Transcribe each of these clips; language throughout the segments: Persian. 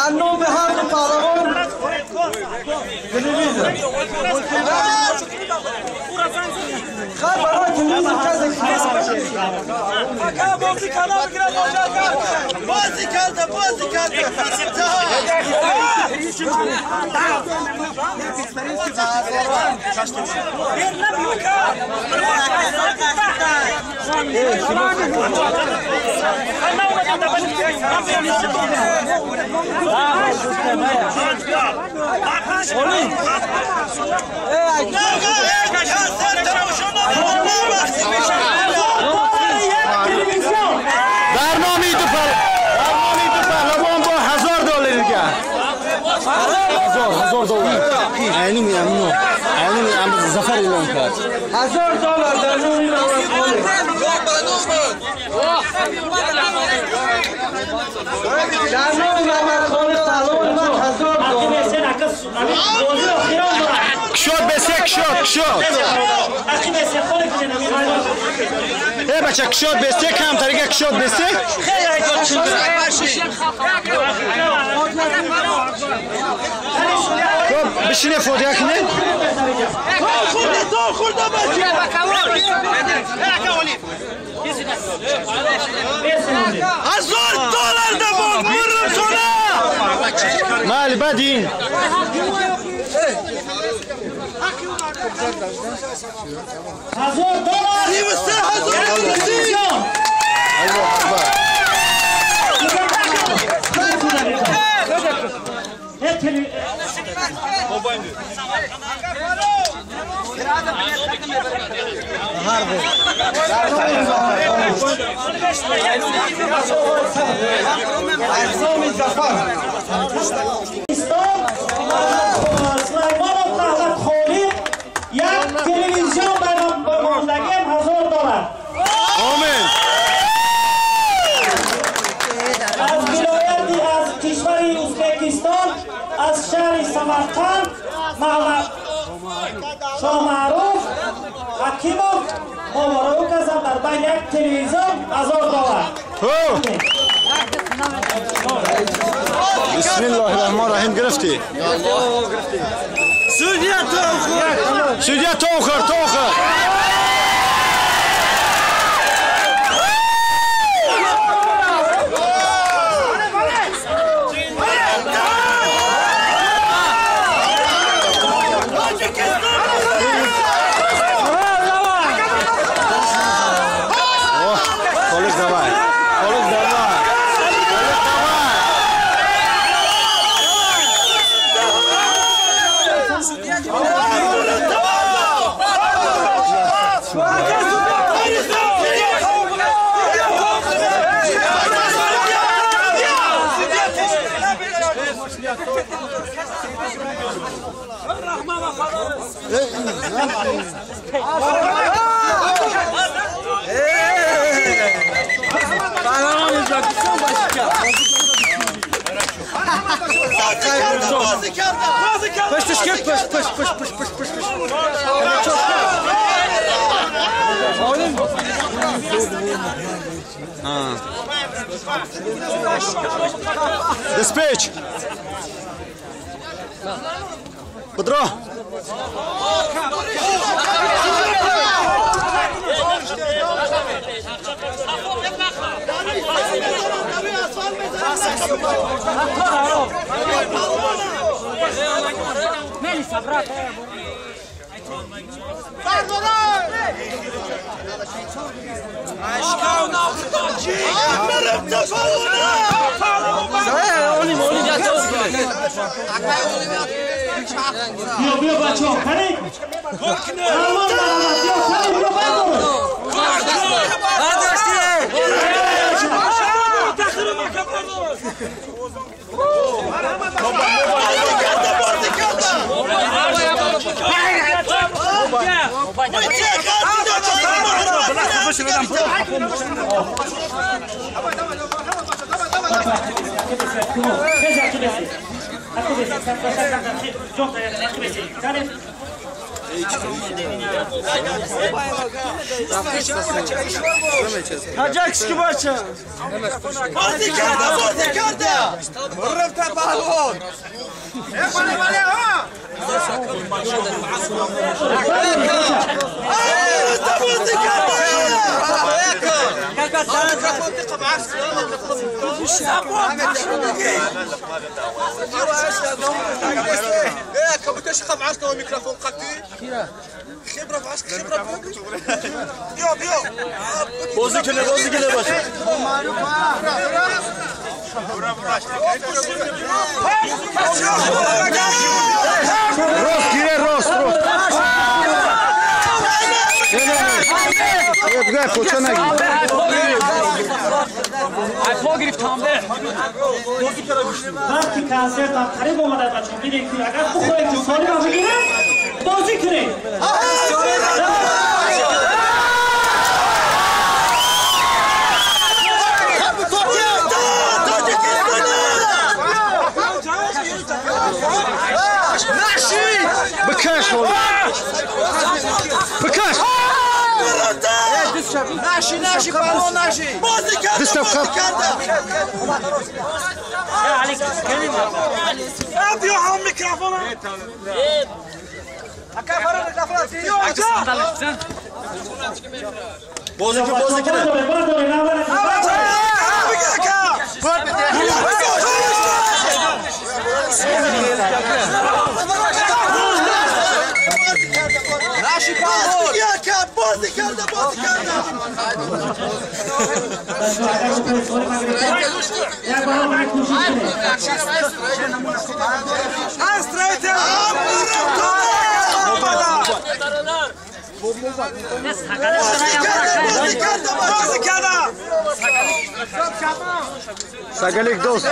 در نام هر دو پهلوان تلویزیون خیلی برای تلویزیون کسی بازی کنه بگیره بازی کرده برنامه دو پهلوان با $1000 دیگه. $1000 عینی میام زفر اعلام کرد. $1000 در نام محمد خالد پهلوان $1000 شد بچه کشاد بسته کم طریقه کشاد بسته بشینه فوتیا کنه $1000 دبون مرم سونا مال بدین تلویزیون به ماندگی $1000 آمین از ولایتی از کشور ازبکستان از شهر سمرقند محمد شاه معروف حکیمov مبارک کردم در بین یک تلویزیون $1000 بسم الله الرحمن الرحیم گرفتی سودیا توخر Dispatch. Подро. Melissa, brate. بیا بچه ها کنید Tacakski bacha. Bozdi karda. Rıfta balon. Bale ha. Bozdi karda. كبتش خب عسكر الميكروفون قدي خبره في عسكر خبره بيو بوزي كله باش روس كيره روس يبقى كوتشناجي وقتی کنسرت هم قریب اومده بچه میدید که اگر بخواهید که سالی رو بگیره بازی کنید بكاش بكاش ناشي بالون ناشي عليك كلمة ابيو هم ميكروفون اكفر الميكروفون بوزي ناشي بالون يا كاب بوزي كاردا ساقليك دوست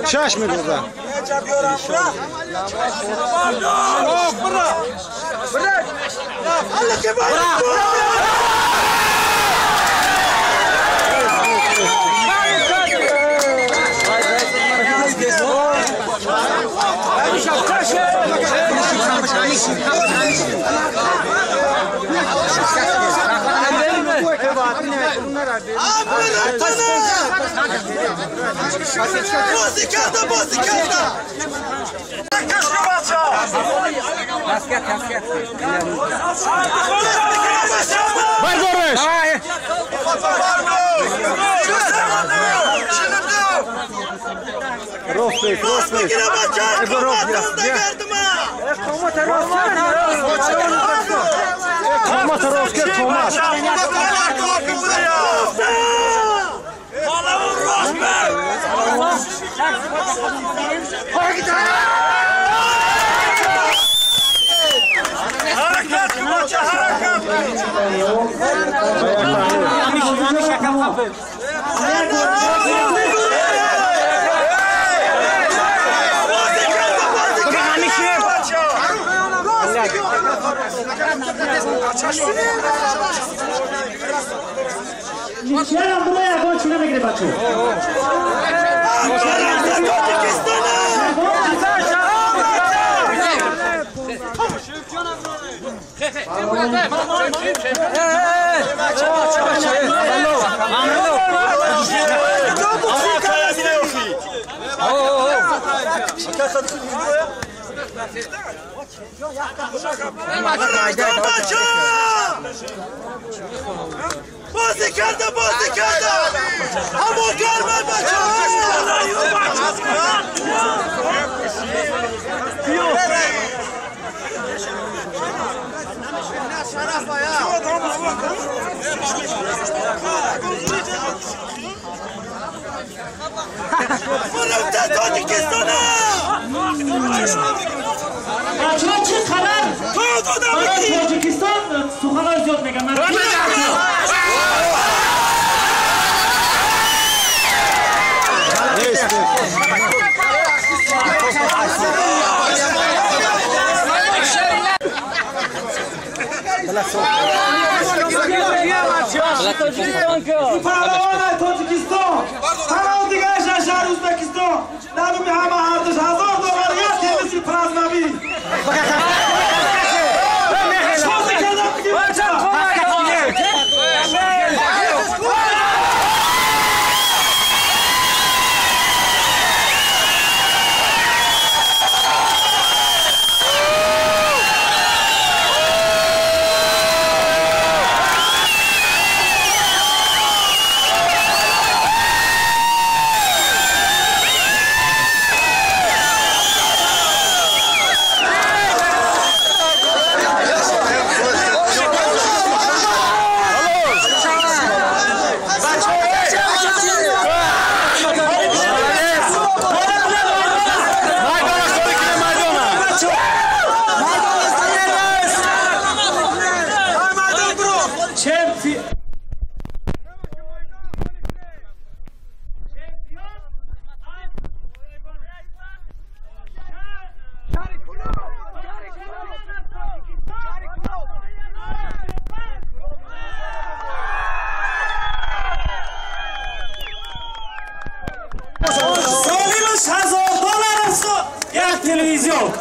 شاش من هذا چرا برای اگه چی نمیگیره بچه بازی کرده همون گرمه بچه فرمده تاجیکستانه بچه ها چه خبر؟ تاجیکستان سخنهای زیاد میگن پهلوان تاجیکستان همان دیگه شهر ازبکستان نامو به همه ارتش هزار دلار یا تیمسی پلازموی $1,000 یک تلویزیون